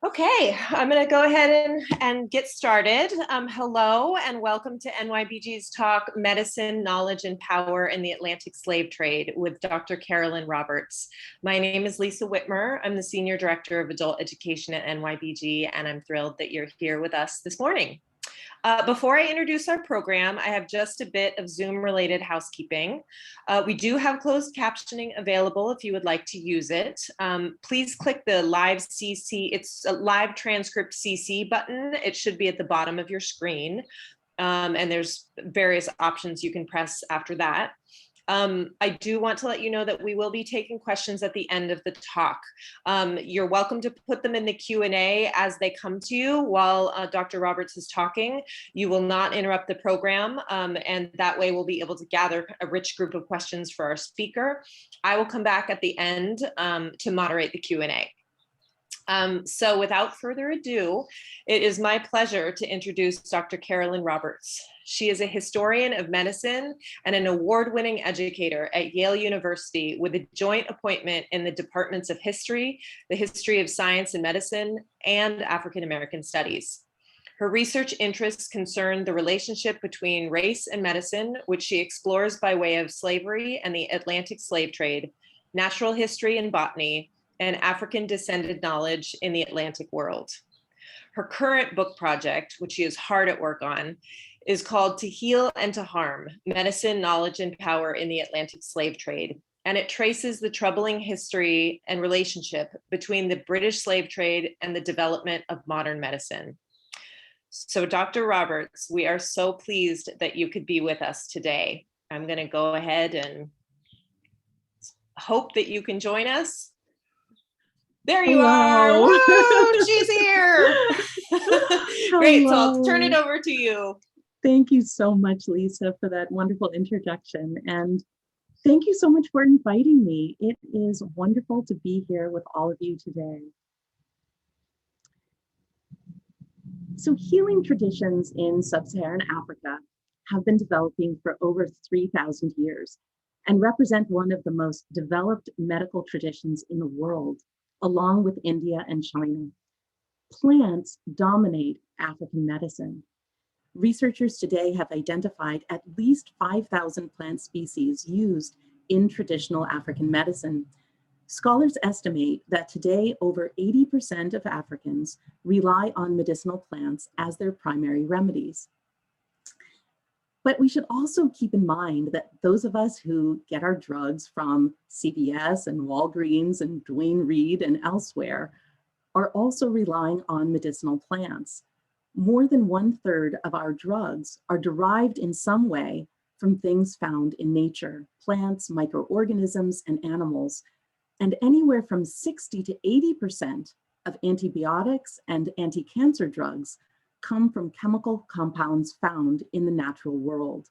Okay, I'm going to go ahead and get started. Hello and welcome to NYBG's talk, Medicine, Knowledge, and Power in the Atlantic Slave Trade with Dr. Carolyn Roberts. My name is Lisa Whitmer. I'm the Senior Director of Adult Education at NYBG, and I'm thrilled that you're here with us this morning. Before I introduce our program, I have just a bit of Zoom-related housekeeping. We do have closed captioning available if you would like to use it. Please click the live CC, it's a live transcript CC button. It should be at the bottom of your screen. And there's various options you can press after that. I do want to let you know that we will be taking questions at the end of the talk. You're welcome to put them in the Q&A as they come to you while Dr. Roberts is talking. You will not interrupt the program, and that way we'll be able to gather a rich group of questions for our speaker. I will come back at the end to moderate the Q&A. So without further ado, it is my pleasure to introduce Dr. Carolyn Roberts. She is a historian of medicine and an award-winning educator at Yale University with a joint appointment in the departments of history, the history of science and medicine, and African American studies. Her research interests concern the relationship between race and medicine, which she explores by way of slavery and the Atlantic slave trade, natural history and botany, and African descended knowledge in the Atlantic world. Her current book project, which she is hard at work on, is called To Heal and to Harm, Medicine, Knowledge, and Power in the Atlantic Slave Trade. And it traces the troubling history and relationship between the British slave trade and the development of modern medicine. So Dr. Roberts, we are so pleased that you could be with us today. I'm going to go ahead and hope that you can join us. There you are. Woo, she's here. Great. So I'll turn it over to you. Thank you so much, Lisa, for that wonderful introduction. And thank you so much for inviting me. It is wonderful to be here with all of you today. So healing traditions in sub-Saharan Africa have been developing for over 3,000 years and represent one of the most developed medical traditions in the world, along with India and China. Plants dominate African medicine. Researchers today have identified at least 5,000 plant species used in traditional African medicine. Scholars estimate that today over 80% of Africans rely on medicinal plants as their primary remedies. But we should also keep in mind that those of us who get our drugs from CVS and Walgreens and Duane Reade and elsewhere are also relying on medicinal plants. More than 1/3 of our drugs are derived in some way from things found in nature, plants, microorganisms, and animals. And anywhere from 60 to 80% of antibiotics and anti-cancer drugs come from chemical compounds found in the natural world.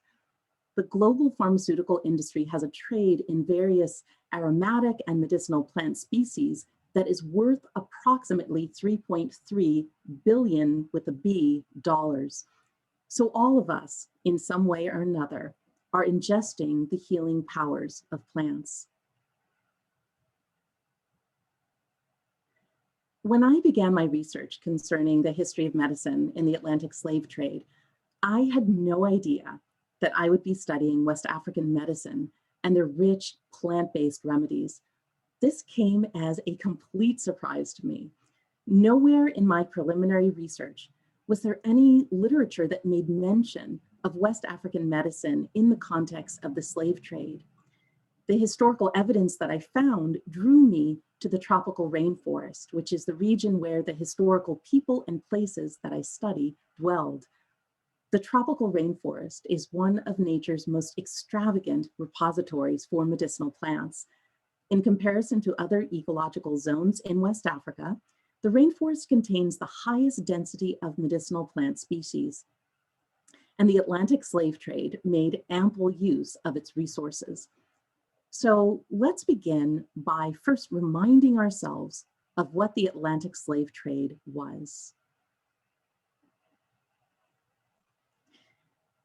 The global pharmaceutical industry has a trade in various aromatic and medicinal plant species that is worth approximately $3.3 billion with a B dollars. So all of us, in some way or another, are ingesting the healing powers of plants. When I began my research concerning the history of medicine in the Atlantic slave trade, I had no idea that I would be studying West African medicine and their rich plant-based remedies. This came as a complete surprise to me. Nowhere in my preliminary research was there any literature that made mention of West African medicine in the context of the slave trade. The historical evidence that I found drew me to the tropical rainforest, which is the region where the historical people and places that I study dwelled. The tropical rainforest is one of nature's most extravagant repositories for medicinal plants. In comparison to other ecological zones in West Africa, the rainforest contains the highest density of medicinal plant species. And the Atlantic slave trade made ample use of its resources. So let's begin by first reminding ourselves of what the Atlantic slave trade was.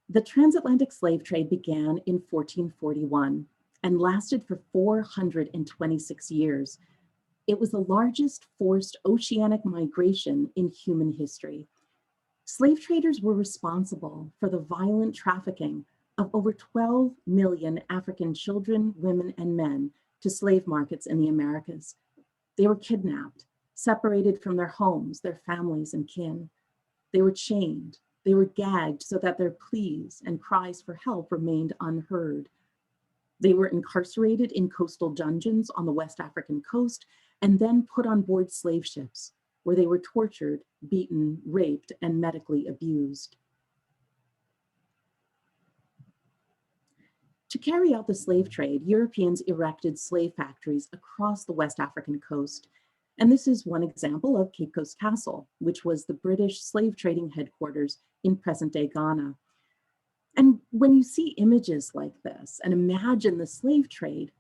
The transatlantic slave trade began in 1441 and lasted for 426 years. It was the largest forced oceanic migration in human history. Slave traders were responsible for the violent trafficking of over 12 million African children, women, and men to slave markets in the Americas. They were kidnapped, separated from their homes, their families, and kin. They were chained. They were gagged so that their pleas and cries for help remained unheard. They were incarcerated in coastal dungeons on the West African coast and then put on board slave ships, where they were tortured, beaten, raped, and medically abused. To carry out the slave trade, Europeans erected slave factories across the West African coast. And this is one example of Cape Coast Castle, which was the British slave trading headquarters in present-day Ghana. And when you see images like this and imagine the slave trade,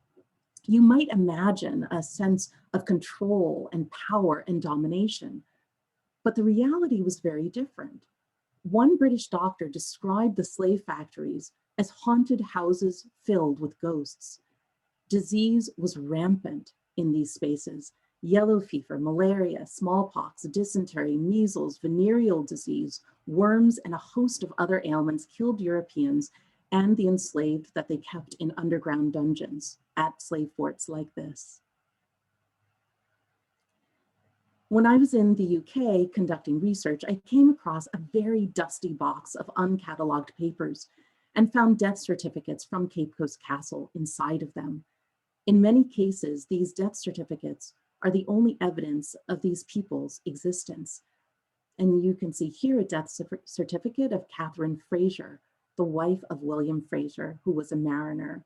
you might imagine a sense of control and power and domination. But the reality was very different. One British doctor described the slave factories as haunted houses filled with ghosts. Disease was rampant in these spaces. Yellow fever, malaria, smallpox, dysentery, measles, venereal disease, worms, and a host of other ailments killed Europeans and the enslaved that they kept in underground dungeons at slave forts like this. When I was in the UK conducting research, I came across a very dusty box of uncatalogued papers and found death certificates from Cape Coast Castle inside of them. In many cases, these death certificates are the only evidence of these people's existence. And you can see here a death certificate of Catherine Fraser, the wife of William Fraser, who was a mariner.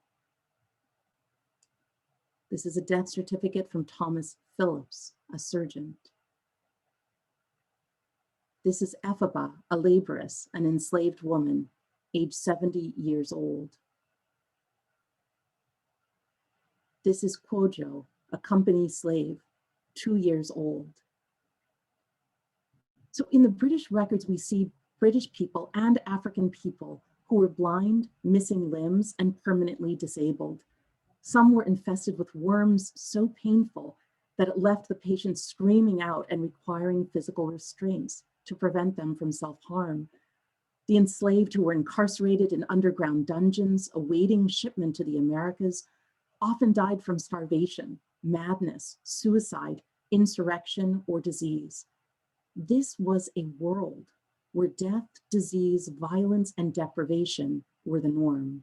This is a death certificate from Thomas Phillips, a surgeon. This is Ephaba, a laboress, an enslaved woman, age 70 years old. This is Kwojo, a company slave, 2 years old. So in the British records, we see British people and African people who were blind, missing limbs, and permanently disabled. Some were infested with worms so painful that it left the patients screaming out and requiring physical restraints to prevent them from self-harm. The enslaved who were incarcerated in underground dungeons awaiting shipment to the Americas often died from starvation, madness, suicide, insurrection, or disease. This was a world where death, disease, violence, and deprivation were the norm.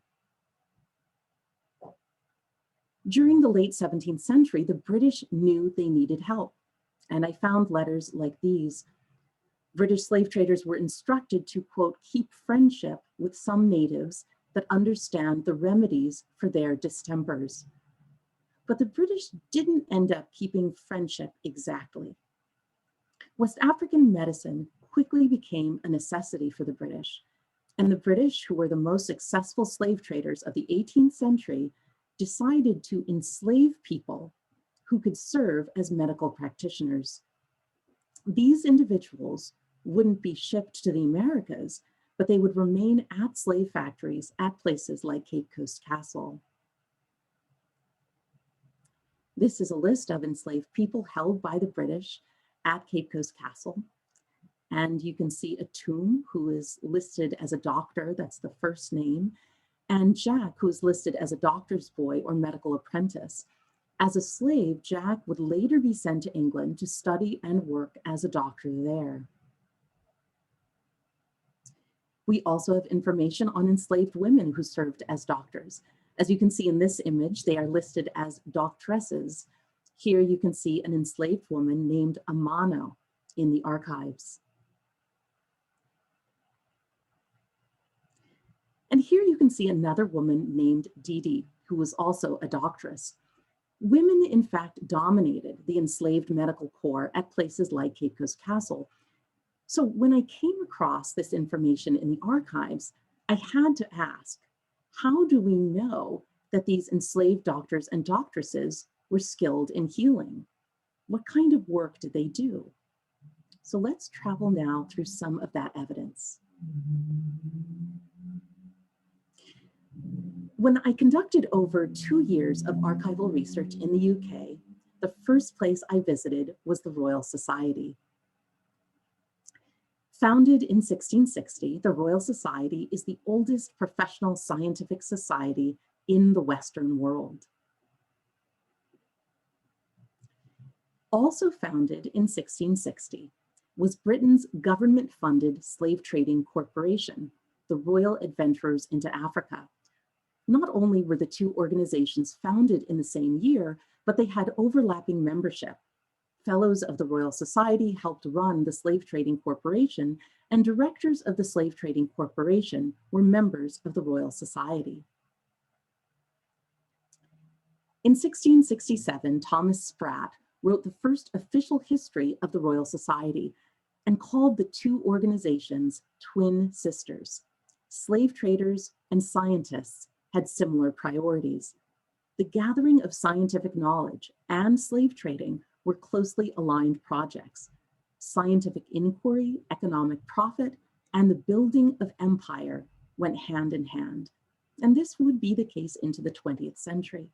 During the late 17th century, the British knew they needed help, and I found letters like these. British slave traders were instructed to, quote, keep friendship with some natives that understand the remedies for their distempers. But the British didn't end up keeping friendship exactly. West African medicine quickly became a necessity for the British, and the British, who were the most successful slave traders of the 18th century, decided to enslave people who could serve as medical practitioners. These individuals wouldn't be shipped to the Americas, but they would remain at slave factories at places like Cape Coast Castle. This is a list of enslaved people held by the British at Cape Coast Castle. And you can see Atum, who is listed as a doctor, that's the first name, and Jack, who is listed as a doctor's boy or medical apprentice. As a slave, Jack would later be sent to England to study and work as a doctor there. We also have information on enslaved women who served as doctors. As you can see in this image, they are listed as doctresses. Here you can see an enslaved woman named Amano in the archives. And here you can see another woman named Didi, who was also a doctress. Women, in fact, dominated the enslaved medical corps at places like Cape Coast Castle. So when I came across this information in the archives, I had to ask, how do we know that these enslaved doctors and doctresses were skilled in healing? What kind of work did they do? So let's travel now through some of that evidence. When I conducted over 2 years of archival research in the UK, the first place I visited was the Royal Society. Founded in 1660, the Royal Society is the oldest professional scientific society in the Western world. Also founded in 1660 was Britain's government-funded slave trading corporation, the Royal Adventurers into Africa. Not only were the two organizations founded in the same year, but they had overlapping membership. Fellows of the Royal Society helped run the slave trading corporation, and directors of the slave trading corporation were members of the Royal Society. In 1667, Thomas Sprat wrote the first official history of the Royal Society and called the two organizations twin sisters. Slave traders and scientists had similar priorities. The gathering of scientific knowledge and slave trading were closely aligned projects. Scientific inquiry, economic profit, and the building of empire went hand in hand. And this would be the case into the 20th century.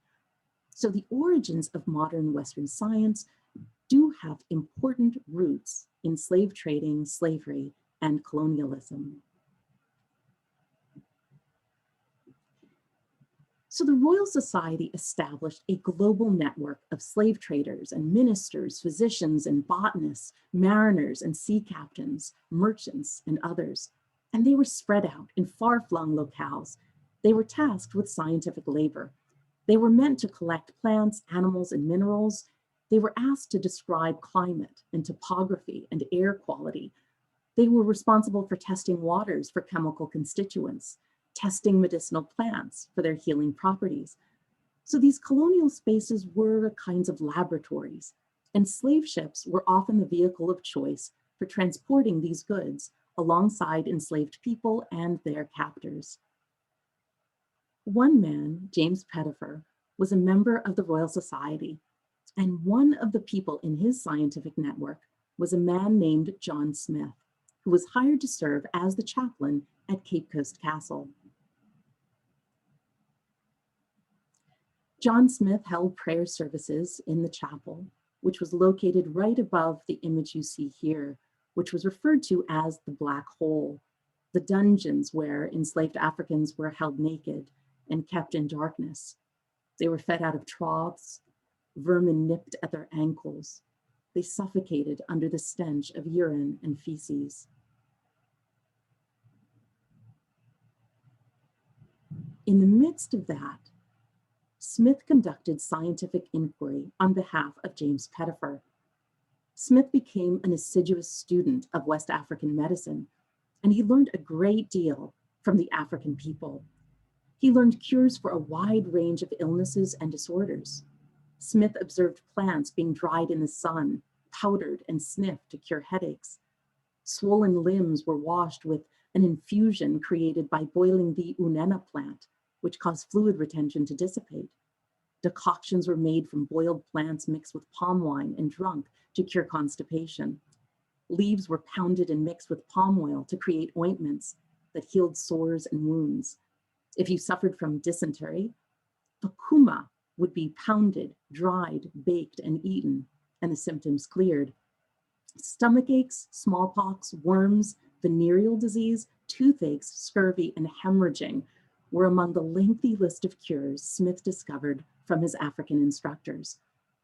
So the origins of modern Western science do have important roots in slave trading, slavery, and colonialism. So the Royal Society established a global network of slave traders and ministers, physicians and botanists, mariners and sea captains, merchants and others. And they were spread out in far-flung locales. They were tasked with scientific labor. They were meant to collect plants, animals, and minerals. They were asked to describe climate and topography and air quality. They were responsible for testing waters for chemical constituents, testing medicinal plants for their healing properties. So these colonial spaces were kinds of laboratories, and slave ships were often the vehicle of choice for transporting these goods alongside enslaved people and their captors. One man, James Pettifer, was a member of the Royal Society, and one of the people in his scientific network was a man named John Smith, who was hired to serve as the chaplain at Cape Coast Castle. John Smith held prayer services in the chapel, which was located right above the image you see here, which was referred to as the Black Hole, the dungeons where enslaved Africans were held naked and kept in darkness. They were fed out of troughs, vermin nipped at their ankles. They suffocated under the stench of urine and feces. In the midst of that, Smith conducted scientific inquiry on behalf of James Pettifer. Smith became an assiduous student of West African medicine, and he learned a great deal from the African people. He learned cures for a wide range of illnesses and disorders. Smith observed plants being dried in the sun, powdered and sniffed to cure headaches. Swollen limbs were washed with an infusion created by boiling the unena plant, which caused fluid retention to dissipate. Decoctions were made from boiled plants mixed with palm wine and drunk to cure constipation. Leaves were pounded and mixed with palm oil to create ointments that healed sores and wounds. If you suffered from dysentery, fakuma would be pounded, dried, baked, and eaten, and the symptoms cleared. Stomach aches, smallpox, worms, venereal disease, toothaches, scurvy, and hemorrhaging were among the lengthy list of cures Smith discovered from his African instructors.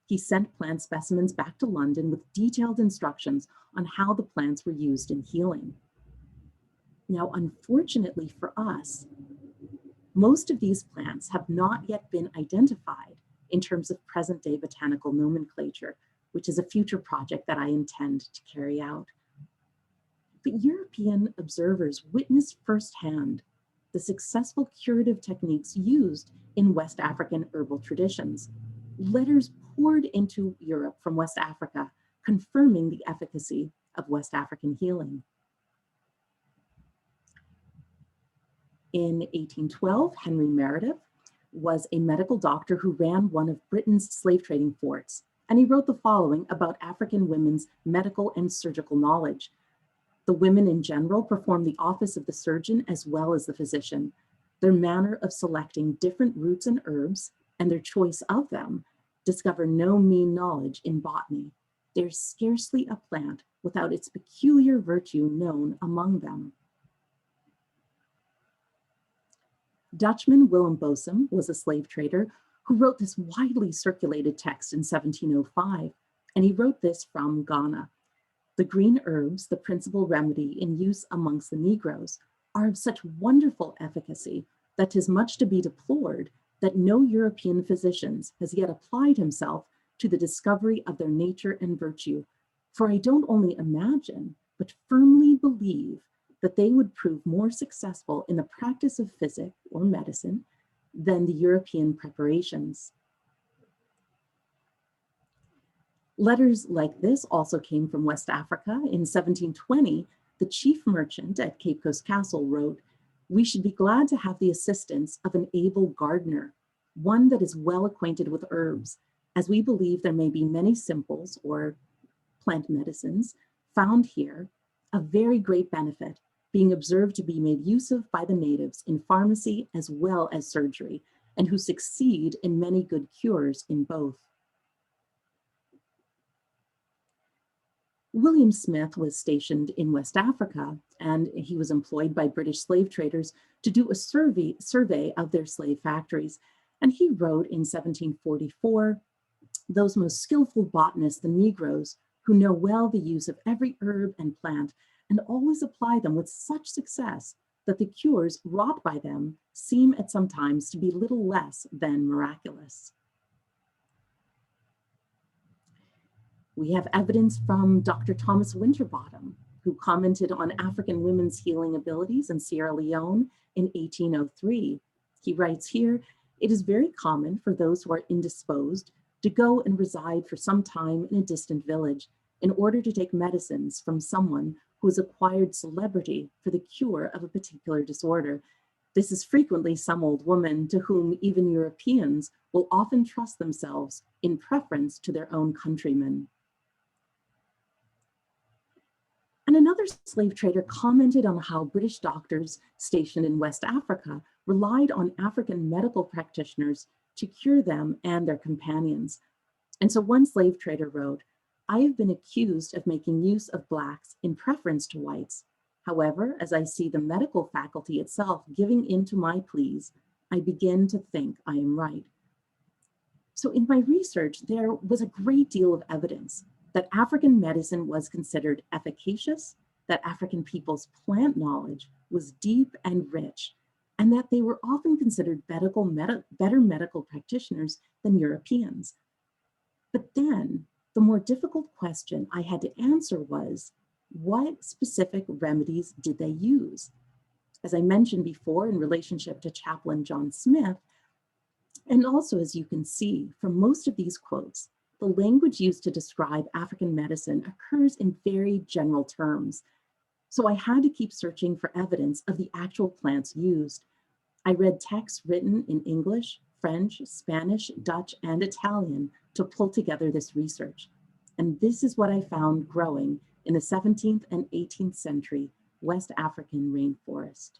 He sent plant specimens back to London with detailed instructions on how the plants were used in healing. Now, unfortunately for us, most of these plants have not yet been identified in terms of present-day botanical nomenclature, which is a future project that I intend to carry out. But European observers witnessed firsthand the successful curative techniques used in West African herbal traditions. Letters poured into Europe from West Africa, confirming the efficacy of West African healing. In 1812, Henry Meredith was a medical doctor who ran one of Britain's slave trading forts, and he wrote the following about African women's medical and surgical knowledge. The women in general perform the office of the surgeon as well as the physician. Their manner of selecting different roots and herbs and their choice of them discover no mean knowledge in botany. There's scarcely a plant without its peculiar virtue known among them. Dutchman Willem Bosum was a slave trader who wrote this widely circulated text in 1705, and he wrote this from Ghana. The green herbs, the principal remedy in use amongst the Negroes, are of such wonderful efficacy that 'tis much to be deplored that no European physicians has yet applied himself to the discovery of their nature and virtue. For I don't only imagine, but firmly believe that they would prove more successful in the practice of physic or medicine than the European preparations. Letters like this also came from West Africa. In 1720, the chief merchant at Cape Coast Castle wrote, "We should be glad to have the assistance of an able gardener, one that is well acquainted with herbs, as we believe there may be many simples or plant medicines found here of very great benefit, being observed to be made use of by the natives in pharmacy as well as surgery, and who succeed in many good cures in both." William Smith was stationed in West Africa, and he was employed by British slave traders to do a survey of their slave factories. And he wrote in 1744, "Those most skillful botanists, the Negroes, who know well the use of every herb and plant, and always apply them with such success that the cures wrought by them seem at some times to be little less than miraculous." We have evidence from Dr. Thomas Winterbottom, who commented on African women's healing abilities in Sierra Leone in 1803. He writes here, "It is very common for those who are indisposed to go and reside for some time in a distant village in order to take medicines from someone who has acquired celebrity for the cure of a particular disorder. This is frequently some old woman to whom even Europeans will often trust themselves in preference to their own countrymen." And another slave trader commented on how British doctors stationed in West Africa relied on African medical practitioners to cure them and their companions. And so one slave trader wrote, "I have been accused of making use of blacks in preference to whites. However, as I see the medical faculty itself giving in to my pleas, I begin to think I am right." So in my research, there was a great deal of evidence that African medicine was considered efficacious, that African people's plant knowledge was deep and rich, and that they were often considered better medical practitioners than Europeans. But then the more difficult question I had to answer was, what specific remedies did they use? As I mentioned before, in relationship to Chaplain John Smith, and also as you can see from most of these quotes, the language used to describe African medicine occurs in very general terms. So I had to keep searching for evidence of the actual plants used. I read texts written in English, French, Spanish, Dutch, and Italian to pull together this research. And this is what I found growing in the 17th and 18th century West African rainforest.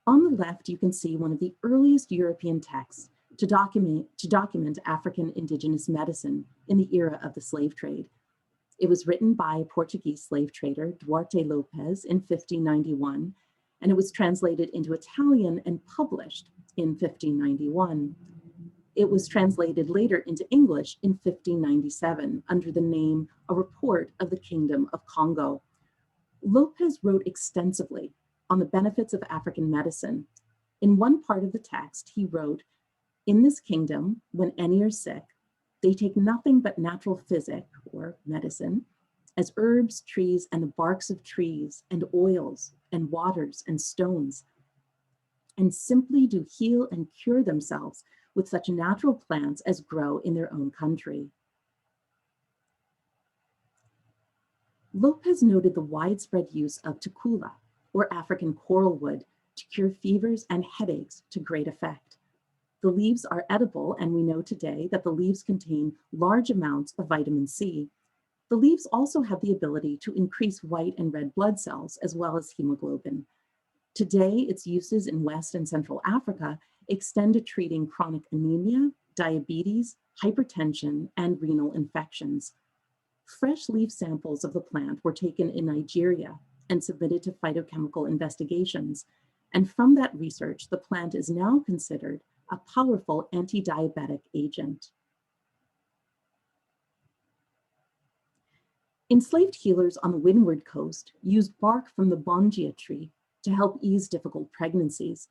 On the left, you can see one of the earliest European texts to document African indigenous medicine in the era of the slave trade. It was written by a Portuguese slave trader, Duarte Lopes, in 1591, and it was translated into Italian and published in 1591. It was translated later into English in 1597 under the name A Report of the Kingdom of Congo. Lopes wrote extensively on the benefits of African medicine. In one part of the text, he wrote, "In this kingdom, when any are sick, they take nothing but natural physic, or medicine, as herbs, trees, and the barks of trees, and oils, and waters, and stones, and simply do heal and cure themselves with such natural plants as grow in their own country." Lopes noted the widespread use of tukula, or African coral wood, to cure fevers and headaches to great effect. The leaves are edible, and we know today that the leaves contain large amounts of vitamin C. The leaves also have the ability to increase white and red blood cells, as well as hemoglobin. Today, its uses in West and Central Africa extend to treating chronic anemia, diabetes, hypertension, and renal infections. Fresh leaf samples of the plant were taken in Nigeria and submitted to phytochemical investigations. And from that research, the plant is now considered a powerful anti-diabetic agent. Enslaved healers on the Windward Coast used bark from the bongia tree to help ease difficult pregnancies.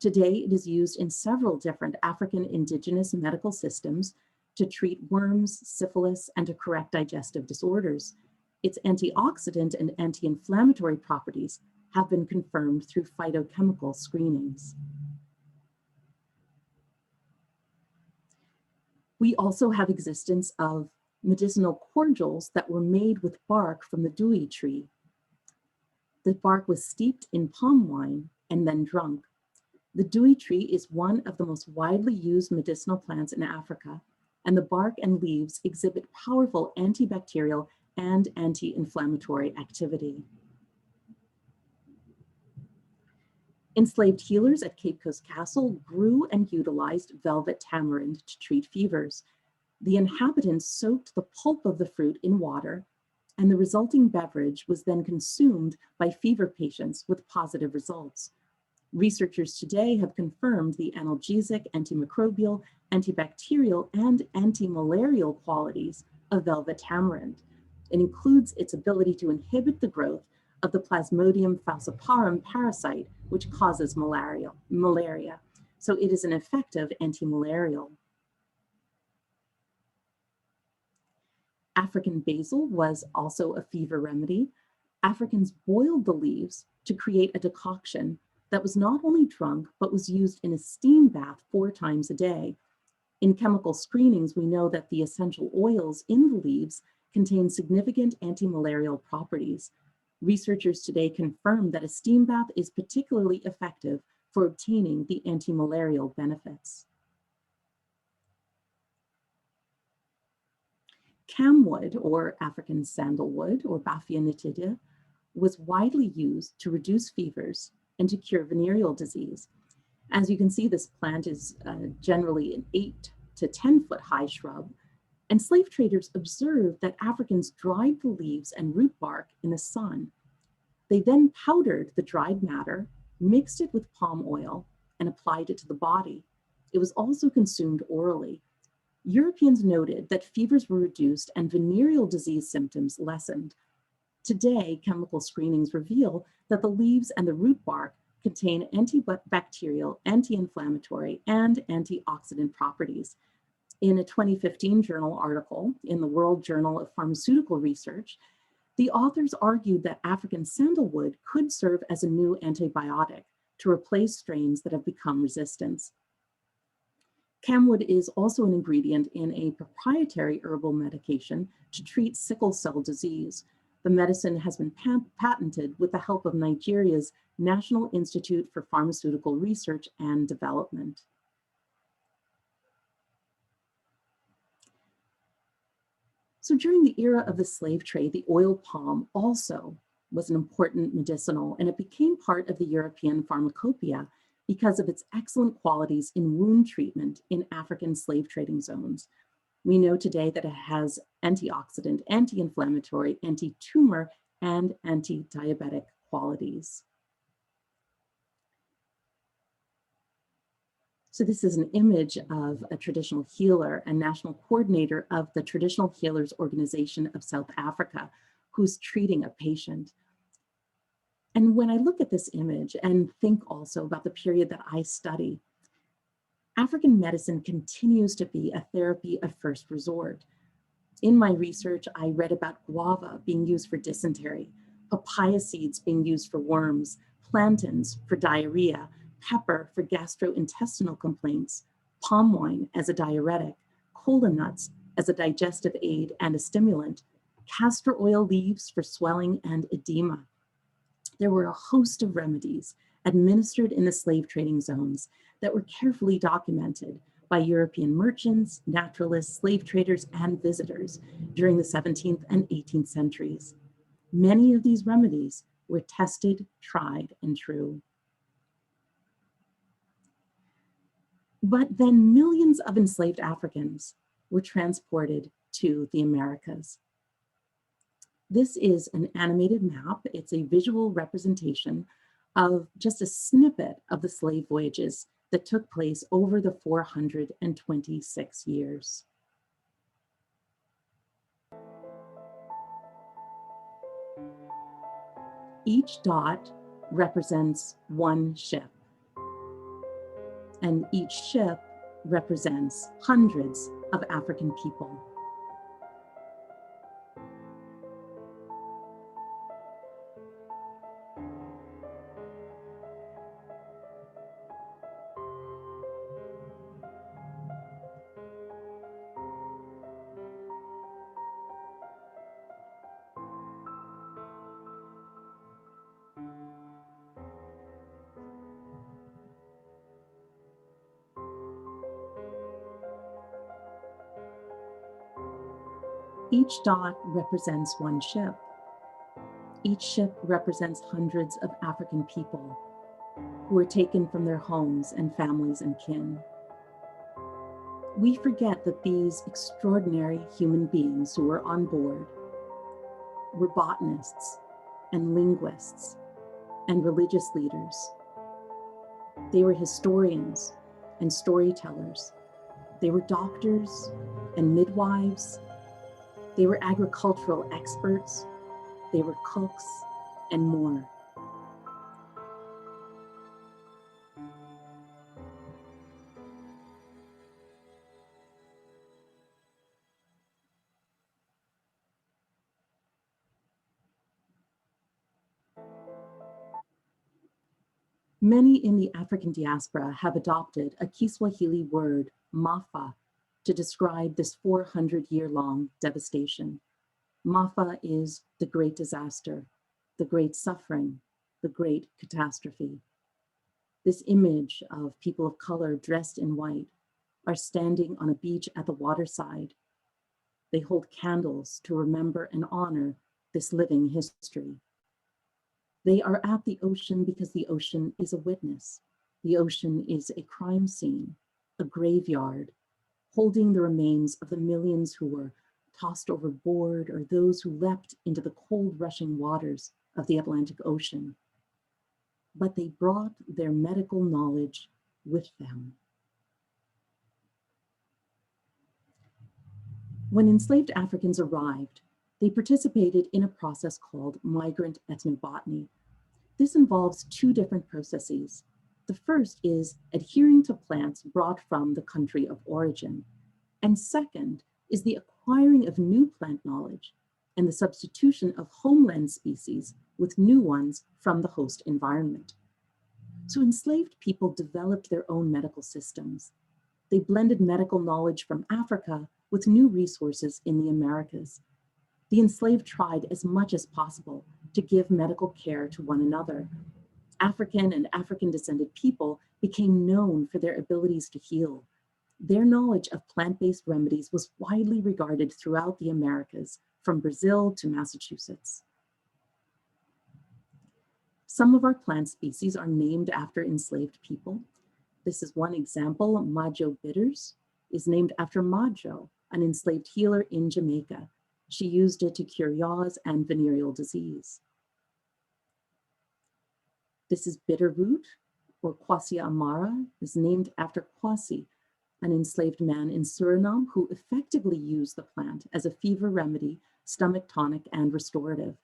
Today, it is used in several different African indigenous medical systems to treat worms, syphilis, and to correct digestive disorders. Its antioxidant and anti-inflammatory properties have been confirmed through phytochemical screenings. We also have existence of medicinal cordials that were made with bark from the dewey tree. The bark was steeped in palm wine and then drunk. The dewey tree is one of the most widely used medicinal plants in Africa, and the bark and leaves exhibit powerful antibacterial and anti-inflammatory activity. Enslaved healers at Cape Coast Castle grew and utilized velvet tamarind to treat fevers. The inhabitants soaked the pulp of the fruit in water, and the resulting beverage was then consumed by fever patients with positive results. Researchers today have confirmed the analgesic, antimicrobial, antibacterial, and antimalarial qualities of velvet tamarind. It includes its ability to inhibit the growth of the Plasmodium falciparum parasite, which causes malaria. So it is an effective antimalarial. African basil was also a fever remedy. Africans boiled the leaves to create a decoction that was not only drunk, but was used in a steam bath 4 times a day. In chemical screenings, we know that the essential oils in the leaves contain significant antimalarial properties. Researchers today confirm that a steam bath is particularly effective for obtaining the antimalarial benefits. Camwood, or African sandalwood, or Baphia nitida, was widely used to reduce fevers and to cure venereal disease. As you can see, this plant is generally an 8 to 10 foot high shrub, and slave traders observed that Africans dried the leaves and root bark in the sun. They then powdered the dried matter, mixed it with palm oil, and applied it to the body. It was also consumed orally. Europeans noted that fevers were reduced and venereal disease symptoms lessened. Today, chemical screenings reveal that the leaves and the root bark contain antibacterial, anti-inflammatory, and antioxidant properties. In a 2015 journal article in the World Journal of Pharmaceutical Research, the authors argued that African sandalwood could serve as a new antibiotic to replace strains that have become resistant. Camwood is also an ingredient in a proprietary herbal medication to treat sickle cell disease. The medicine has been patented with the help of Nigeria's National Institute for Pharmaceutical Research and Development. So during the era of the slave trade, the oil palm also was an important medicinal, and it became part of the European pharmacopoeia because of its excellent qualities in wound treatment in African slave trading zones. We know today that it has antioxidant, anti-inflammatory, anti-tumor, and anti-diabetic qualities. So this is an image of a traditional healer and national coordinator of the Traditional Healers Organization of South Africa, who's treating a patient. And when I look at this image and think also about the period that I study, African medicine continues to be a therapy of first resort. In my research, I read about guava being used for dysentery, papaya seeds being used for worms, plantains for diarrhea, pepper for gastrointestinal complaints, palm wine as a diuretic, cola nuts as a digestive aid and a stimulant, castor oil leaves for swelling and edema. There were a host of remedies administered in the slave trading zones that were carefully documented by European merchants, naturalists, slave traders, and visitors during the 17th and 18th centuries. Many of these remedies were tested, tried, and true. But then millions of enslaved Africans were transported to the Americas. This is an animated map. It's a visual representation of just a snippet of the slave voyages that took place over the 426 years. Each dot represents one ship, and each ship represents hundreds of African people. Each dot represents one ship. Each ship represents hundreds of African people who were taken from their homes and families and kin. We forget that these extraordinary human beings who were on board were botanists and linguists and religious leaders. They were historians and storytellers. They were doctors and midwives. They were agricultural experts. They were cooks and more. Many in the African diaspora have adopted a Kiswahili word, maafa, to describe this 400-year-long devastation. Maafa is the great disaster, the great suffering, the great catastrophe. This image of people of color dressed in white are standing on a beach at the waterside. They hold candles to remember and honor this living history. They are at the ocean because the ocean is a witness. The ocean is a crime scene, a graveyard, holding the remains of the millions who were tossed overboard or those who leapt into the cold rushing waters of the Atlantic Ocean. But they brought their medical knowledge with them. When enslaved Africans arrived, they participated in a process called migrant ethnobotany. This involves two different processes. The first is adhering to plants brought from the country of origin. And second is the acquiring of new plant knowledge and the substitution of homeland species with new ones from the host environment. So enslaved people developed their own medical systems. They blended medical knowledge from Africa with new resources in the Americas. The enslaved tried as much as possible to give medical care to one another. African and African-descended people became known for their abilities to heal. Their knowledge of plant-based remedies was widely regarded throughout the Americas, from Brazil to Massachusetts. Some of our plant species are named after enslaved people. This is one example. Majo bitters is named after Majo, an enslaved healer in Jamaica. She used it to cure yaws and venereal disease. This is bitterroot, or Kwasi Amara, is named after Kwasi, an enslaved man in Suriname who effectively used the plant as a fever remedy, stomach tonic, and restorative.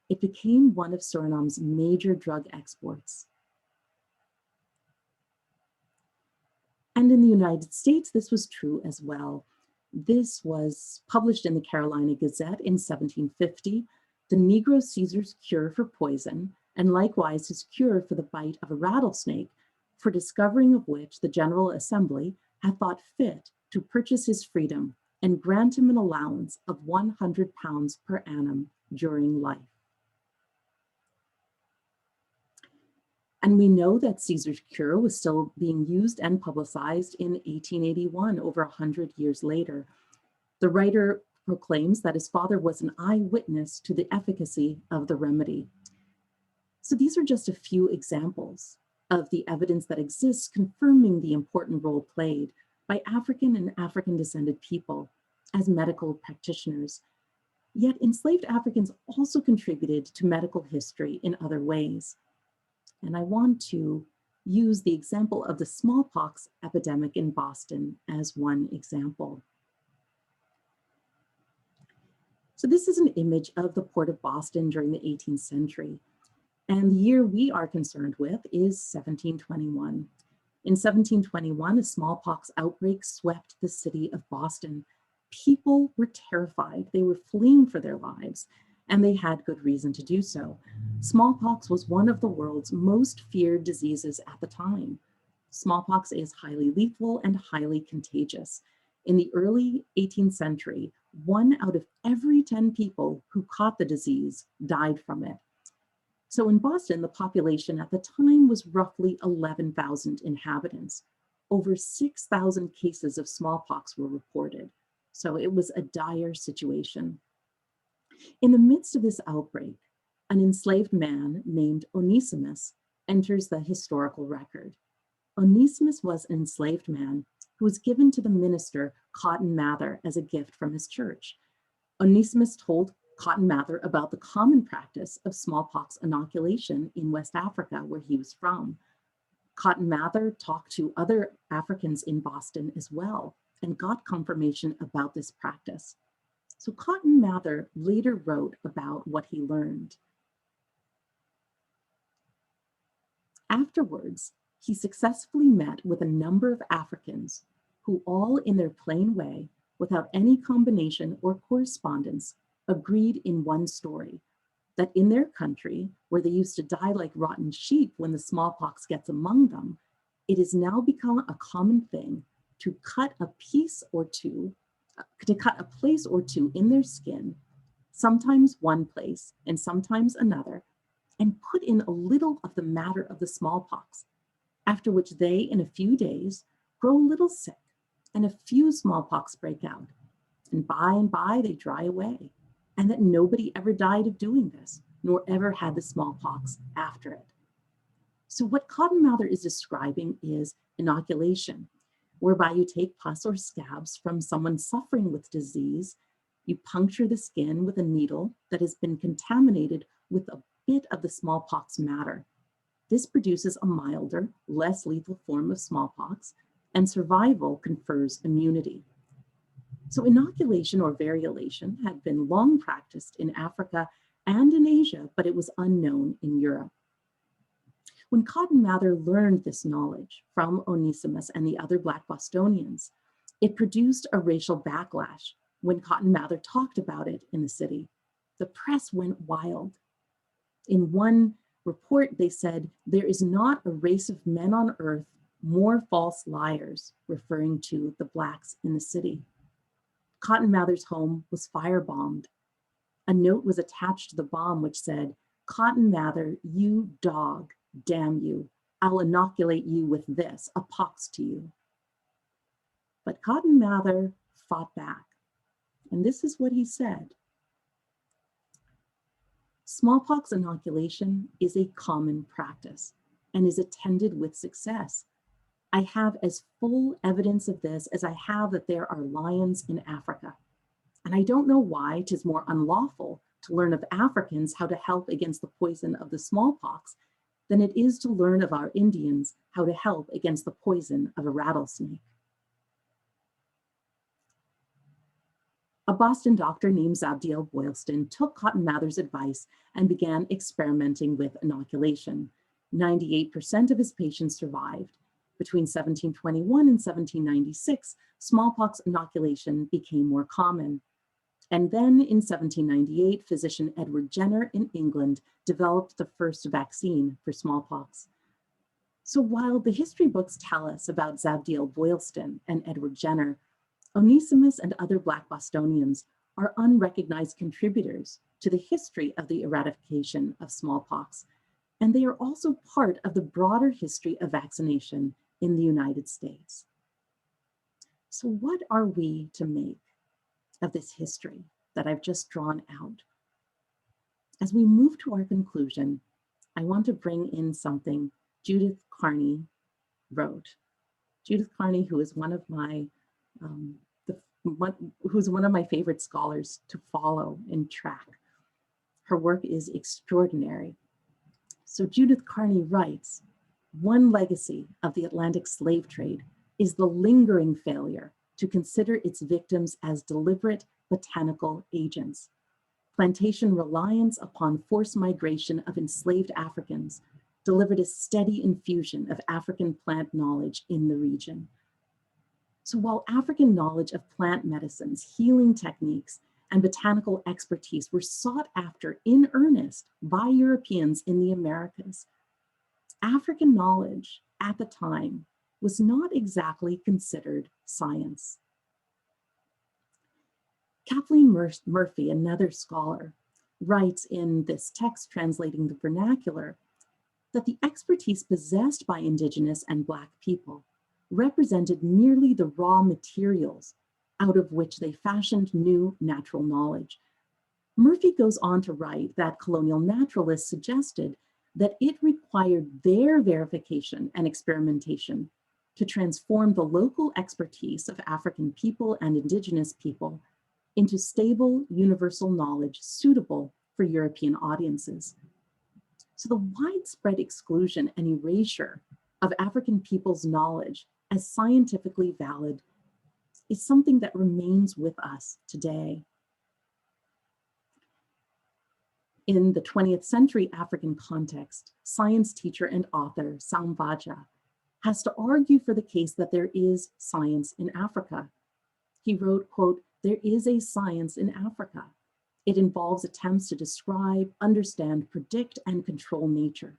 It became one of Suriname's major drug exports. And in the United States, this was true as well. This was published in the Carolina Gazette in 1750, the Negro Caesar's cure for poison, and likewise his cure for the bite of a rattlesnake, for discovering of which the General Assembly had thought fit to purchase his freedom and grant him an allowance of 100 pounds per annum during life. And we know that Caesar's cure was still being used and publicized in 1881, over 100 years later. The writer proclaims that his father was an eyewitness to the efficacy of the remedy. So these are just a few examples. of the evidence that exists confirming the important role played by African and African descended people as medical practitioners. Yet enslaved Africans also contributed to medical history in other ways. And I want to use the example of the smallpox epidemic in Boston as one example. So this is an image of the port of Boston during the 18th century. And the year we are concerned with is 1721. In 1721, a smallpox outbreak swept the city of Boston. People were terrified. They were fleeing for their lives, and they had good reason to do so. Smallpox was one of the world's most feared diseases at the time. Smallpox is highly lethal and highly contagious. In the early 18th century, 1 out of every 10 people who caught the disease died from it. So in Boston, the population at the time was roughly 11,000 inhabitants. Over 6,000 cases of smallpox were reported. So it was a dire situation. In the midst of this outbreak, an enslaved man named Onesimus enters the historical record. Onesimus was an enslaved man who was given to the minister Cotton Mather as a gift from his church. Onesimus told Cotton Mather about the common practice of smallpox inoculation in West Africa, where he was from. Cotton Mather talked to other Africans in Boston as well and got confirmation about this practice. So Cotton Mather later wrote about what he learned. Afterwards, he successfully met with a number of Africans who all in their plain way, without any combination or correspondence, agreed in one story, that in their country, where they used to die like rotten sheep when the smallpox gets among them, it has now become a common thing to cut a place or two in their skin, sometimes one place and sometimes another, and put in a little of the matter of the smallpox, after which they, in a few days, grow a little sick, and a few smallpox break out, and by they dry away, and that nobody ever died of doing this, nor ever had the smallpox after it. So what Cotton Mather is describing is inoculation, whereby you take pus or scabs from someone suffering with disease, you puncture the skin with a needle that has been contaminated with a bit of the smallpox matter. This produces a milder, less lethal form of smallpox, and survival confers immunity. So inoculation or variolation had been long practiced in Africa and in Asia, but it was unknown in Europe. When Cotton Mather learned this knowledge from Onesimus and the other Black Bostonians, it produced a racial backlash when Cotton Mather talked about it in the city. The press went wild. In one report, they said, "There is not a race of men on earth more false liars," referring to the Blacks in the city. Cotton Mather's home was firebombed. A note was attached to the bomb which said, "Cotton Mather, you dog, damn you. I'll inoculate you with this, a pox to you." But Cotton Mather fought back. And this is what he said: "Smallpox inoculation is a common practice and is attended with success. I have as full evidence of this as I have that there are lions in Africa. And I don't know why 'tis more unlawful to learn of Africans how to help against the poison of the smallpox than it is to learn of our Indians how to help against the poison of a rattlesnake." A Boston doctor named Zabdiel Boylston took Cotton Mather's advice and began experimenting with inoculation. 98% of his patients survived. Between 1721 and 1796, smallpox inoculation became more common. And then in 1798, physician Edward Jenner in England developed the first vaccine for smallpox. So while the history books tell us about Zabdiel Boylston and Edward Jenner, Onesimus and other Black Bostonians are unrecognized contributors to the history of the eradication of smallpox, and they are also part of the broader history of vaccination in the United States. So what are we to make of this history that I've just drawn out? As we move to our conclusion, I want to bring in something Judith Carney wrote. Judith Carney, who is one of my who's one of my favorite scholars to follow and track. Her work is extraordinary. So Judith Carney writes, one legacy of the Atlantic slave trade is the lingering failure to consider its victims as deliberate botanical agents. Plantation reliance upon forced migration of enslaved Africans delivered a steady infusion of African plant knowledge in the region. So while African knowledge of plant medicines, healing techniques, and botanical expertise were sought after in earnest by Europeans in the Americas, African knowledge at the time was not exactly considered science. Kathleen Murphy, another scholar, writes in this text translating the vernacular that the expertise possessed by Indigenous and Black people represented merely the raw materials out of which they fashioned new natural knowledge. Murphy goes on to write that colonial naturalists suggested that it required their verification and experimentation to transform the local expertise of African people and Indigenous people into stable, universal knowledge suitable for European audiences. So the widespread exclusion and erasure of African people's knowledge as scientifically valid is something that remains with us today. In the 20th century African context, science teacher and author Sam Vaja has to argue for the case that there is science in Africa. He wrote, quote, "There is a science in Africa. It involves attempts to describe, understand, predict, and control nature.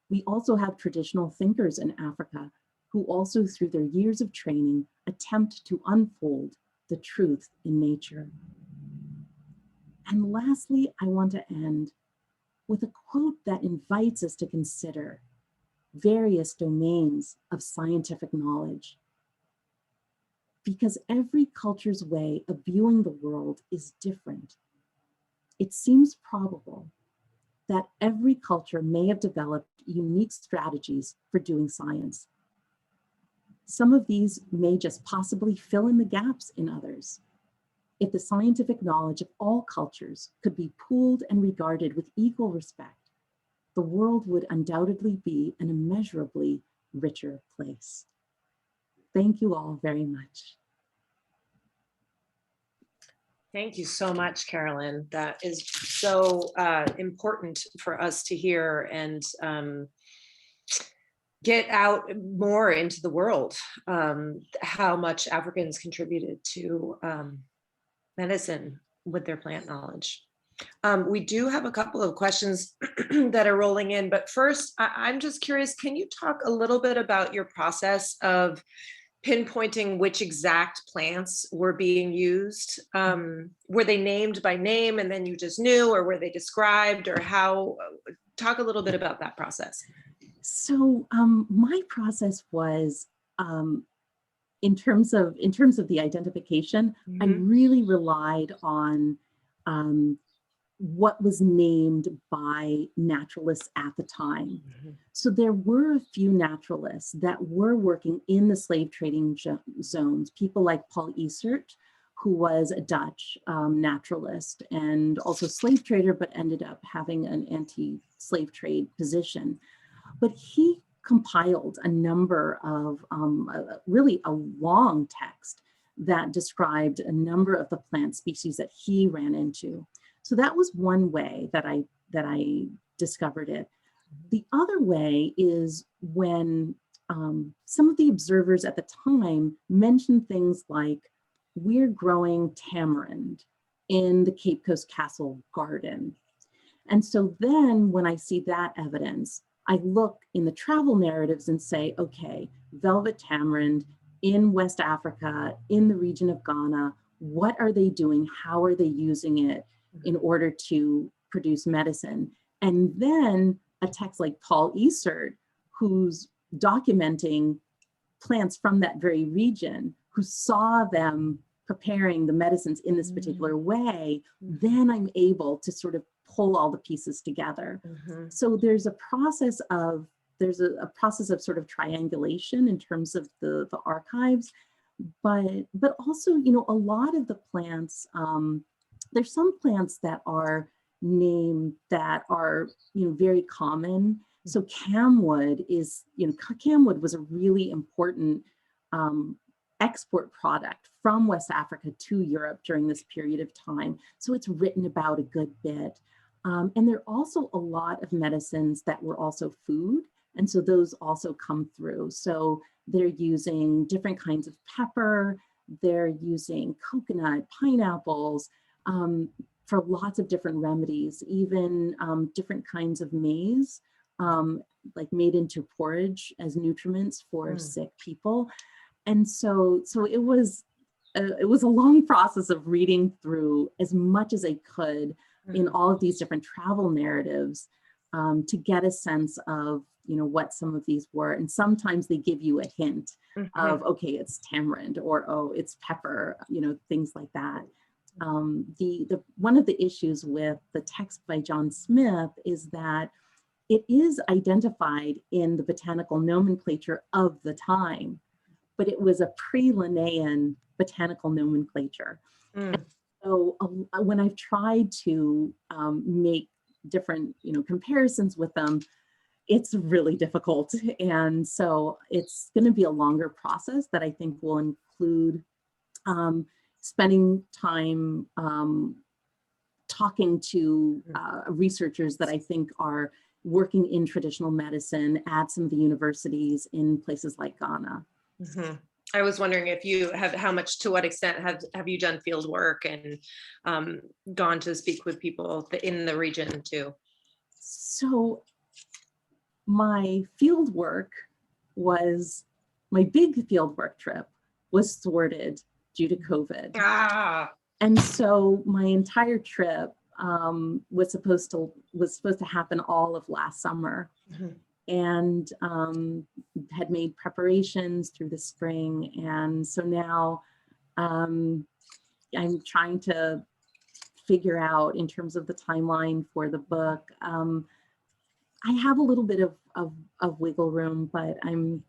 We also have traditional thinkers in Africa who also, through their years of training, attempt to unfold the truth in nature." And lastly, I want to end with a quote that invites us to consider various domains of scientific knowledge. Because every culture's way of viewing the world is different, it seems probable that every culture may have developed unique strategies for doing science. Some of these may just possibly fill in the gaps in others. If the scientific knowledge of all cultures could be pooled and regarded with equal respect, the world would undoubtedly be an immeasurably richer place. Thank you all very much. Thank you so much, Carolyn. That is so important for us to hear and get out more into the world, how much Africans contributed to medicine with their plant knowledge. We do have a couple of questions that are rolling in, but first, I'm just curious, can you talk a little bit about your process of pinpointing which exact plants were being used? Were they named by name and then you just knew, or were they described, or how? Talk a little bit about that process. So my process was, in terms of the identification, I really relied on what was named by naturalists at the time. So there were a few naturalists that were working in the slave trading zones, people like Paul Isert, who was a Dutch naturalist and also slave trader, but ended up having an anti-slave trade position. But he compiled a number of, really a long text that described a number of the plant species that he ran into. So that was one way that I discovered it. The other way is when some of the observers at the time mentioned things like, we're growing tamarind in the Cape Coast Castle garden. And so then when I see that evidence, I look in the travel narratives and say, okay, velvet tamarind in West Africa, in the region of Ghana, what are they doing? How are they using it in order to produce medicine? And then a text like Paul Isert, who's documenting plants from that very region, who saw them preparing the medicines in this particular way, then I'm able to sort of pull all the pieces together. So there's a process of there's a process of sort of triangulation in terms of the archives, but also, a lot of the plants, there's some plants that are named that are, very common. So camwood is, camwood was a really important export product from West Africa to Europe during this period of time. So it's written about a good bit. And there are also a lot of medicines that were also food. And so those also come through. So they're using different kinds of pepper, they're using coconut, pineapples, for lots of different remedies, even different kinds of maize, like made into porridge as nutriments for sick people. And so it was a long process of reading through as much as I could in all of these different travel narratives to get a sense of, what some of these were. And sometimes they give you a hint of, okay, it's tamarind, or, oh, it's pepper, things like that. One of the issues with the text by John Smith is that it is identified in the botanical nomenclature of the time, but it was a pre-Linnaean botanical nomenclature. So when I've tried to make different, comparisons with them, it's really difficult. And so it's going to be a longer process that I think will include spending time talking to researchers that I think are working in traditional medicine at some of the universities in places like Ghana. I was wondering if you have, to what extent have you done field work and gone to speak with people in the region too? So my field work my big field work trip was thwarted due to COVID. And so my entire trip was supposed to happen all of last summer. And had made preparations through the spring. And so now I'm trying to figure out, in terms of the timeline for the book, I have a little bit of wiggle room, but I'm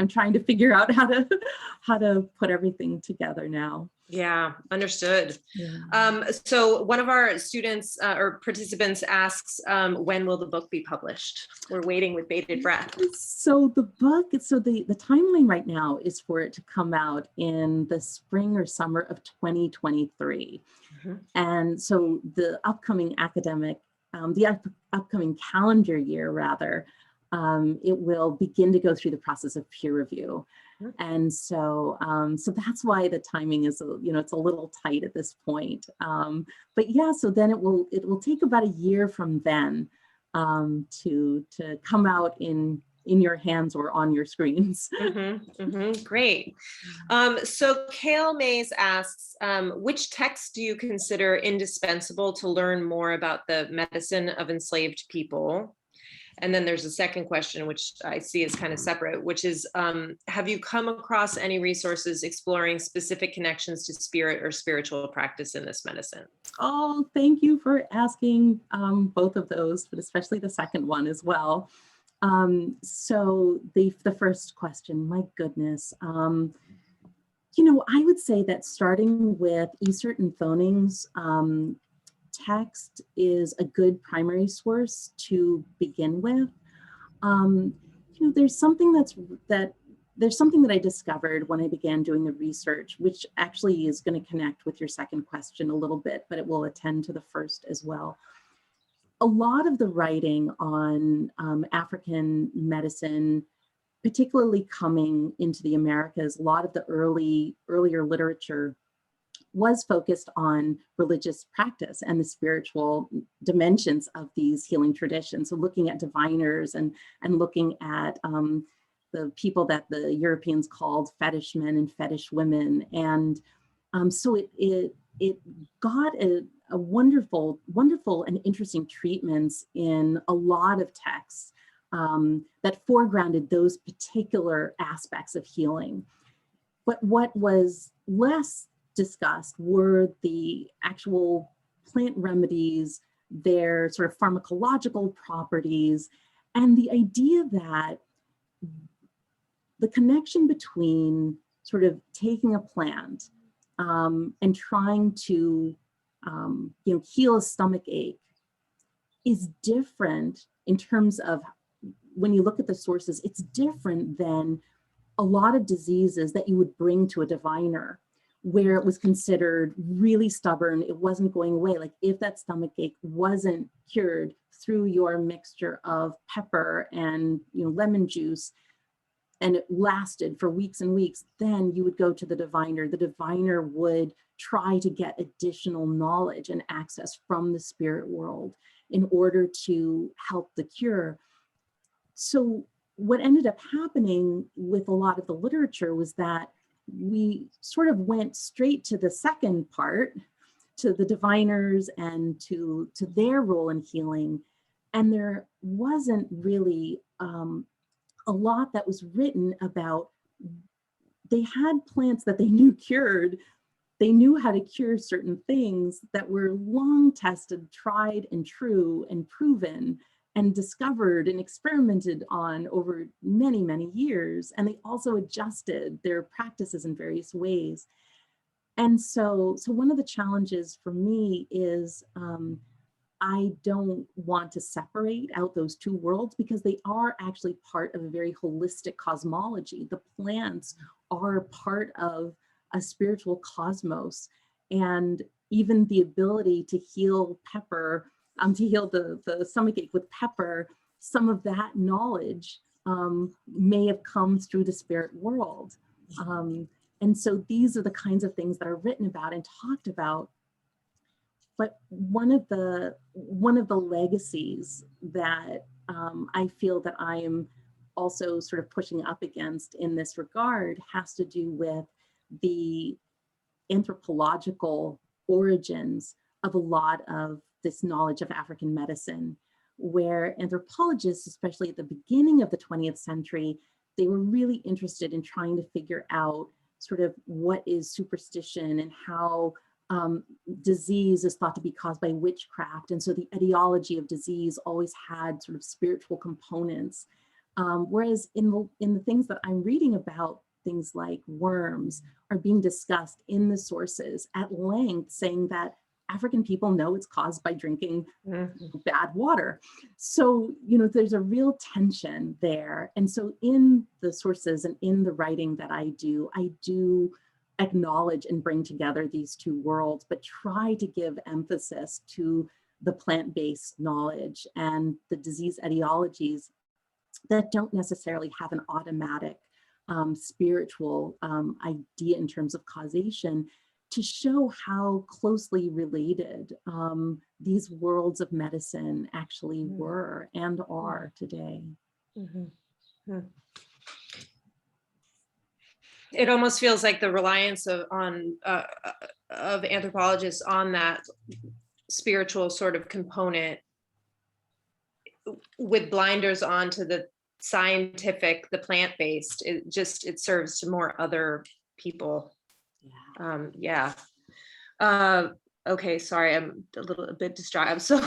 trying to figure out how to put everything together now. Yeah, understood. Yeah. So one of our students or participants asks, when will the book be published? We're waiting with bated breath. So the timeline right now is for it to come out in the spring or summer of 2023. And so the upcoming upcoming calendar year, rather, it will begin to go through the process of peer review. And so that's why the timing is, it's a little tight at this point. But yeah, so then it will take about a year from then to come out in your hands or on your screens. Great. So Kale Mays asks, which texts do you consider indispensable to learn more about the medicine of enslaved people? And then there's a second question, which I see is kind of separate, which is, have you come across any resources exploring specific connections to spirit or spiritual practice in this medicine? Oh, thank you for asking both of those, but especially the second one as well. So the first question, my goodness. I would say that starting with Isert and Thoning's text is a good primary source to begin with. There's something that I discovered when I began doing the research, which actually is going to connect with your second question a little bit, but it will attend to the first as well. A lot of the writing on African medicine, particularly coming into the Americas, a lot of the earlier literature was focused on religious practice and the spiritual dimensions of these healing traditions. So looking at diviners and looking at the people that the Europeans called fetish men and fetish women. And so it got a wonderful and interesting treatments in a lot of texts that foregrounded those particular aspects of healing. But what was less discussed were the actual plant remedies, their sort of pharmacological properties, And the idea that the connection between sort of taking a plant and trying to heal a stomach ache is different in terms of, when you look at the sources, it's different than a lot of diseases that you would bring to a diviner, where it was considered really stubborn, it wasn't going away. Like if that stomach ache wasn't cured through your mixture of pepper and lemon juice, and it lasted for weeks and weeks, then you would go to the diviner. The diviner would try to get additional knowledge and access from the spirit world in order to help the cure. So what ended up happening with a lot of the literature was that we sort of went straight to the second part, to the diviners and to their role in healing. And there wasn't really a lot that was written about. They had plants that they knew cured. They knew how to cure certain things that were long tested, tried and true and proven and discovered and experimented on over many, many years. And they also adjusted their practices in various ways. And so one of the challenges for me is I don't want to separate out those two worlds, because they are actually part of a very holistic cosmology. The plants are part of a spiritual cosmos, and even the ability to heal pepper, to heal the stomach ache with pepper, some of that knowledge may have come through the spirit world. And so these are the kinds of things that are written about and talked about. But one of the legacies that I feel that I am also sort of pushing up against in this regard has to do with the anthropological origins of a lot of this knowledge of African medicine, where anthropologists, especially at the beginning of the 20th century, they were really interested in trying to figure out sort of what is superstition and how disease is thought to be caused by witchcraft. And so the etiology of disease always had sort of spiritual components. Whereas in the things that I'm reading about, things like worms are being discussed in the sources at length, saying that African people know it's caused by drinking bad water. So, there's a real tension there. And so in the sources and in the writing that I do acknowledge and bring together these two worlds, but try to give emphasis to the plant-based knowledge and the disease etiologies that don't necessarily have an automatic spiritual idea in terms of causation, to show how closely related these worlds of medicine actually were and are today. Mm-hmm. It almost feels like the reliance of anthropologists on that spiritual sort of component, with blinders on to the scientific, the plant-based, it serves to more other people. Okay, sorry, I'm a bit distracted. I'm so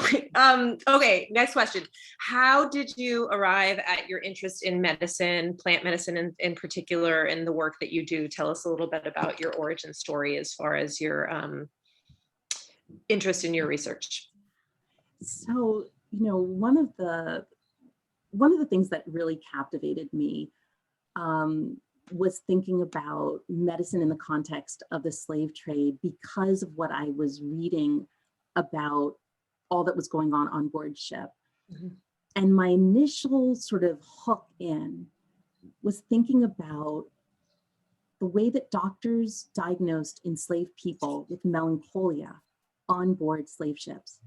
okay, next question. How did you arrive at your interest in medicine, plant medicine in particular, and the work that you do? Tell us a little bit about your origin story as far as your interest in your research. So, one of the things that really captivated me was thinking about medicine in the context of the slave trade, because of what I was reading about all that was going on board ship. Mm-hmm. And my initial sort of hook in was thinking about the way that doctors diagnosed enslaved people with melancholia on board slave ships.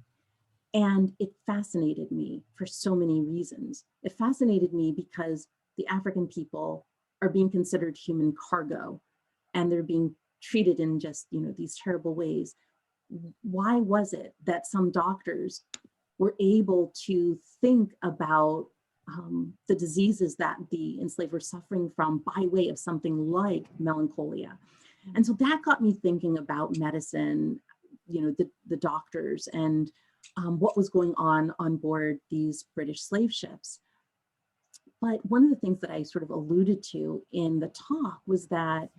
And it fascinated me for so many reasons. It fascinated me because the African people are being considered human cargo, and they're being treated in just, these terrible ways. Why was it that some doctors were able to think about the diseases that the enslaved were suffering from by way of something like melancholia? And so that got me thinking about medicine, the doctors, and what was going on board these British slave ships. But one of the things that I sort of alluded to in the talk was that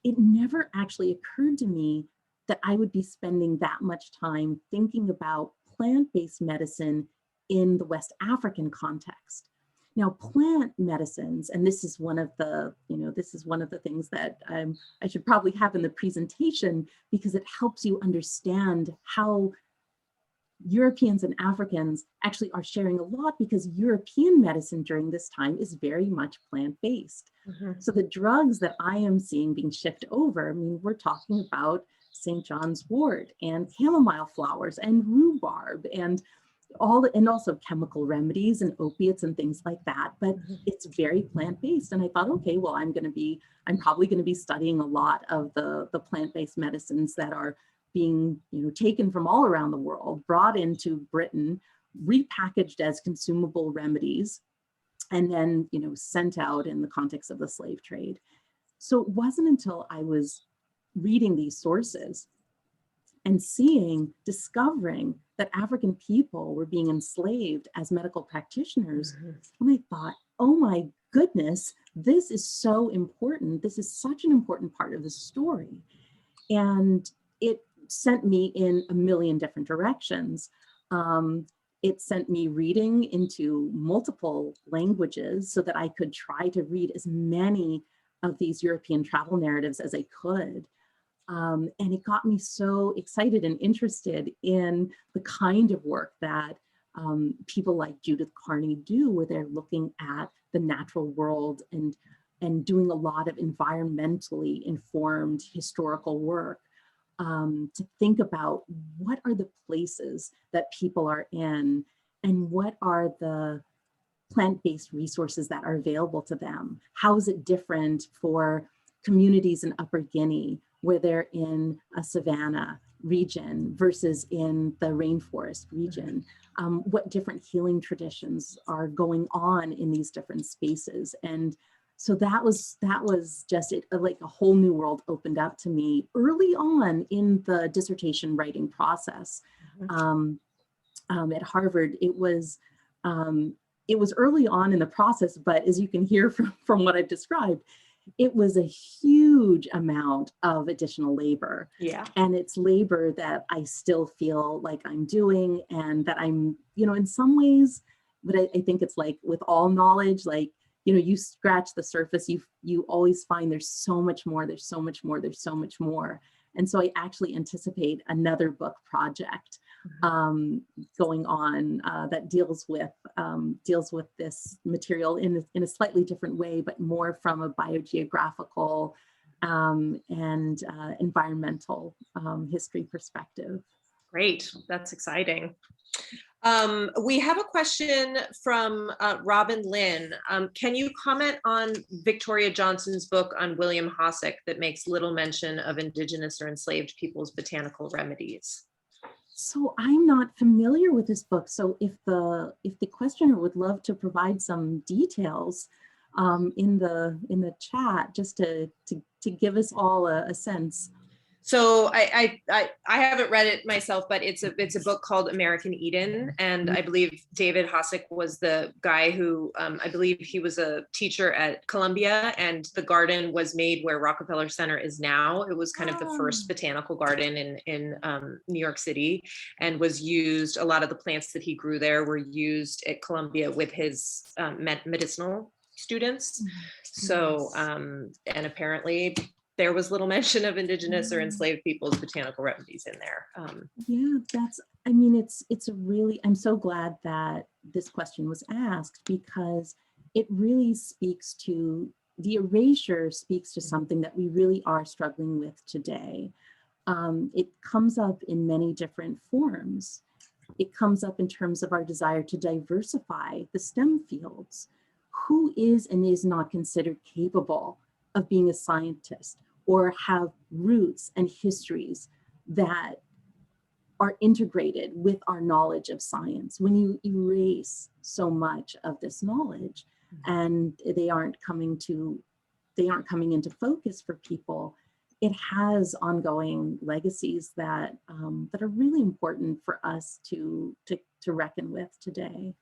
it never actually occurred to me that I would be spending that much time thinking about plant-based medicine in the West African context. Now, plant medicines, and this is one of the, this is one of the things that I should probably have in the presentation, because it helps you understand how Europeans and Africans actually are sharing a lot, because European medicine during this time is very much plant-based. So the drugs that I am seeing being shipped over, I mean, we're talking about St. John's wort and chamomile flowers and rhubarb and also chemical remedies and opiates and things like that, but it's very plant-based. And I thought, okay, well, I'm probably going to be studying a lot of the plant-based medicines that are being taken from all around the world, brought into Britain, repackaged as consumable remedies, and then sent out in the context of the slave trade. So it wasn't until I was reading these sources and discovering that African people were being enslaved as medical practitioners, when I thought, oh my goodness, this is so important. This is such an important part of the story. And it sent me in a million different directions. It sent me reading into multiple languages so that I could try to read as many of these European travel narratives as I could. And it got me so excited and interested in the kind of work that people like Judith Carney do, where they're looking at the natural world and doing a lot of environmentally informed historical work to think about what are the places that people are in and what are the plant-based resources that are available to them. How is it different for communities in Upper Guinea, where they're in a savanna region versus in the rainforest region? What different healing traditions are going on in these different spaces? And so that was just like a whole new world opened up to me early on in the dissertation writing process. At Harvard, it was early on in the process, but as you can hear from what I've described, it was a huge amount of additional labor. Yeah. And it's labor that I still feel like I'm doing, and that I'm, in some ways, but I think it's like with all knowledge, like, you scratch the surface, you always find there's so much more, there's so much more, there's so much more. And so I actually anticipate another book project going on that deals with this material in a slightly different way, but more from a biogeographical and environmental history perspective. Great, that's exciting. We have a question from Robin Lynn. Can you comment on Victoria Johnson's book on William Hossack that makes little mention of Indigenous or enslaved people's botanical remedies? So I'm not familiar with this book. So if the questioner would love to provide some details in the chat, just to give us all a sense. So I haven't read it myself, but it's a book called American Eden, and I believe David Hossack was the guy who I believe he was a teacher at Columbia, and the garden was made where Rockefeller Center is now. It was kind of the first botanical garden in New York City, and was used. A lot of the plants that he grew there were used at Columbia with his medicinal students. So and apparently there was little mention of Indigenous or enslaved people's botanical remedies in there. Yeah, it's a really, I'm so glad that this question was asked, because it really speaks to, the erasure speaks to something that we really are struggling with today. It comes up in many different forms. It comes up in terms of our desire to diversify the STEM fields. Who is and is not considered capable of being a scientist, or have roots and histories that are integrated with our knowledge of science? When you erase so much of this knowledge and they aren't coming into focus for people, it has ongoing legacies that that are really important for us to reckon with today.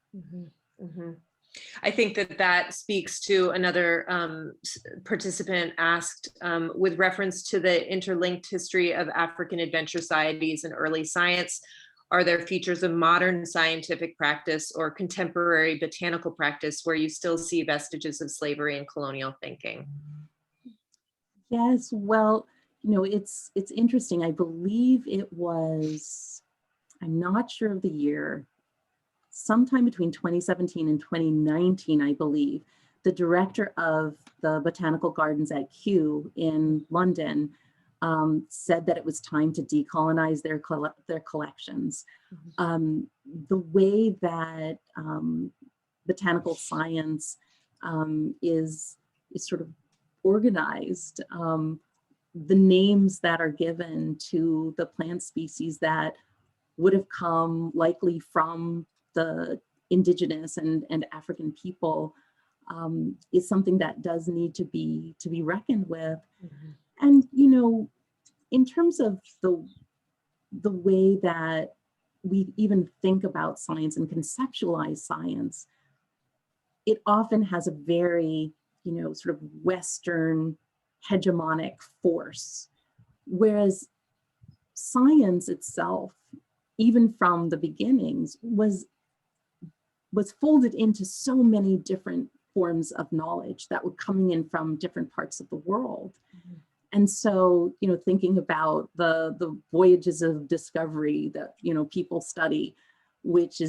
I think that that speaks to another participant asked with reference to the interlinked history of African adventure societies and early science. Are there features of modern scientific practice or contemporary botanical practice where you still see vestiges of slavery and colonial thinking? Yes, well, it's interesting. I believe it was, I'm not sure of the year, sometime between 2017 and 2019, I believe, the director of the Botanical Gardens at Kew in London said that it was time to decolonize their collections. The way that botanical science is sort of organized, the names that are given to the plant species that would have come likely from the indigenous and African people is something that does need to be reckoned with. Mm-hmm. And in terms of the way that we even think about science and conceptualize science, it often has a very sort of Western hegemonic force, whereas science itself, even from the beginnings, was folded into so many different forms of knowledge that were coming in from different parts of the world. Mm-hmm. And so, thinking about the voyages of discovery that, people study, which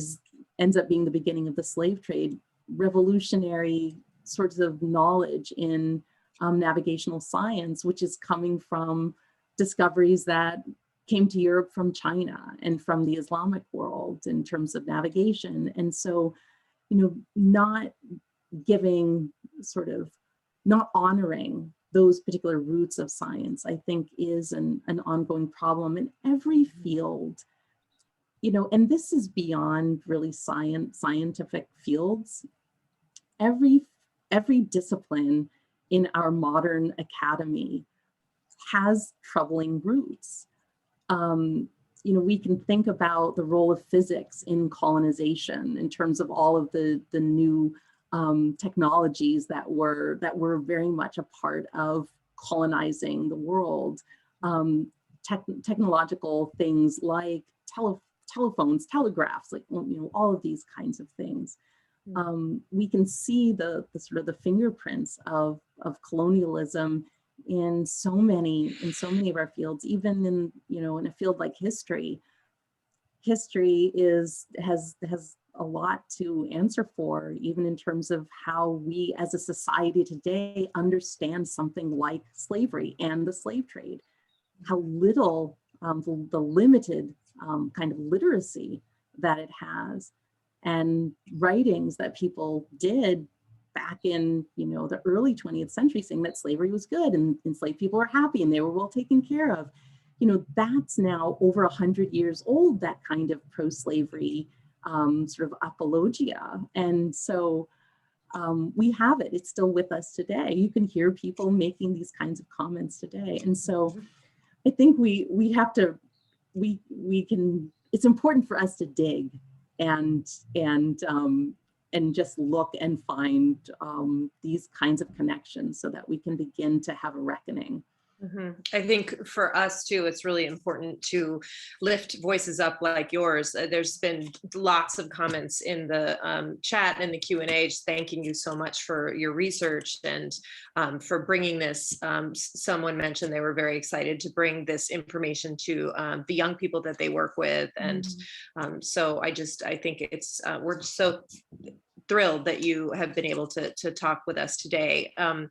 ends up being the beginning of the slave trade, revolutionary sorts of knowledge in navigational science, which is coming from discoveries that came to Europe from China and from the Islamic world in terms of navigation. And so, not honoring those particular roots of science, I think is an ongoing problem in every field, and this is beyond really scientific fields. Every discipline in our modern academy has troubling roots. We can think about the role of physics in colonization in terms of all of the new technologies that were very much a part of colonizing the world. Technological things like telephones, telegraphs, like all of these kinds of things. We can see the sort of the fingerprints of colonialism in so many of our fields, even in a field like history. History has a lot to answer for, even in terms of how we as a society today understand something like slavery and the slave trade, how little the limited kind of literacy that it has, and writings that people did back in the early 20th century saying that slavery was good and enslaved people were happy and they were well taken care of. That's now over 100 years old, that kind of pro-slavery sort of apologia. And so we have it. It's still with us today. You can hear people making these kinds of comments today. And so I think we have to, we can, it's important for us to dig and just look and find these kinds of connections so that we can begin to have a reckoning. Mm-hmm. I think for us too, it's really important to lift voices up like yours. There's been lots of comments in the chat and the Q&A, just thanking you so much for your research and for bringing this. Someone mentioned they were very excited to bring this information to the young people that they work with. And so I think it's, we're so thrilled that you have been able to talk with us today. I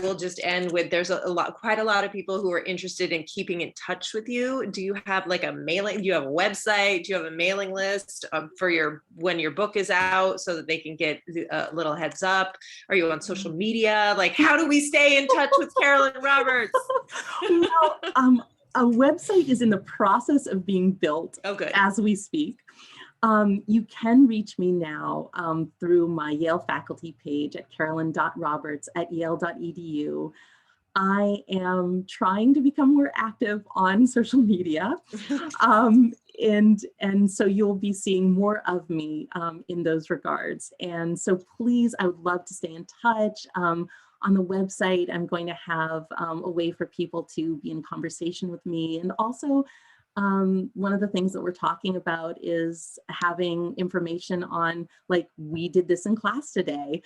will just end with, there's quite a lot of people who are interested in keeping in touch with you. Do you have like a mailing, do you have a website? Do you have a mailing list for when your book is out so that they can get a little heads up? Are you on social media? Like, how do we stay in touch with Carolyn Roberts? Well, a website is in the process of being built as we speak. You can reach me now through my Yale faculty page at carolyn.roberts@yale.edu. I am trying to become more active on social media. And so you'll be seeing more of me in those regards. And so please, I would love to stay in touch. On the website, I'm going to have a way for people to be in conversation with me. And also, one of the things that we're talking about is having information on, like, we did this in class today.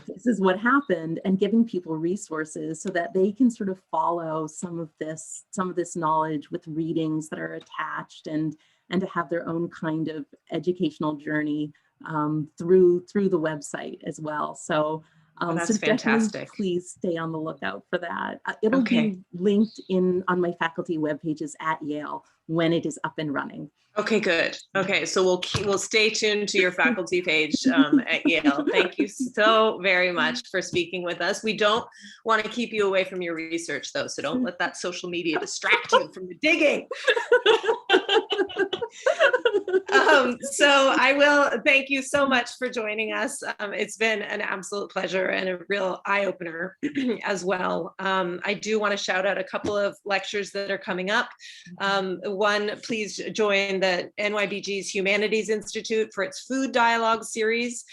This is what happened, and giving people resources so that they can sort of follow some of this knowledge with readings that are attached, and to have their own kind of educational journey through the website as well. So That's so fantastic. definitely please stay on the lookout for that. It'll Okay. be linked on my faculty web pages at Yale when it is up and running. Okay, good. Okay, so we'll stay tuned to your faculty page at Yale. Thank you so very much for speaking with us. We don't want to keep you away from your research, though, so don't let that social media distract you from the digging. So I will thank you so much for joining us. It's been an absolute pleasure and a real eye-opener as well. I do want to shout out a couple of lectures that are coming up. One, please join the NYBG's Humanities Institute for its Food Dialogue series,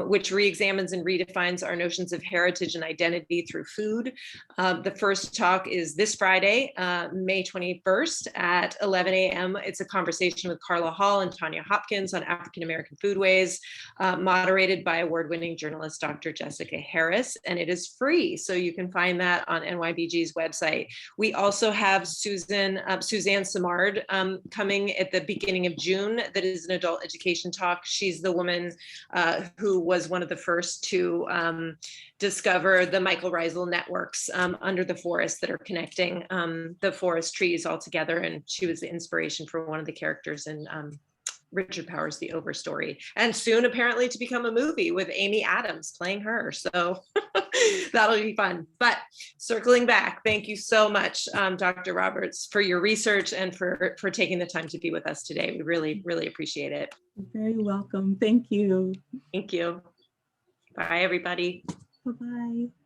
which re-examines and redefines our notions of heritage and identity through food. The first talk is this Friday, May 21st at 11 a.m. It's a conversation with Carla Hall and Tanya Hopkins on African-American foodways, moderated by award-winning journalist Dr. Jessica Harris, and it is free, so you can find that on NYBG's website. We also have Suzanne Simard coming at the beginning of June. That is an adult education talk. She's the woman who was one of the first to discover the mycorrhizal networks under the forest that are connecting the forest trees all together. And she was the inspiration for one of the characters in Richard Powers' The Overstory, and soon apparently to become a movie with Amy Adams playing her. So that'll be fun. But circling back, thank you so much, Dr. Roberts, for your research and for taking the time to be with us today. We really, really appreciate it. You're very welcome. Thank you. Thank you. Bye, everybody. Bye-bye.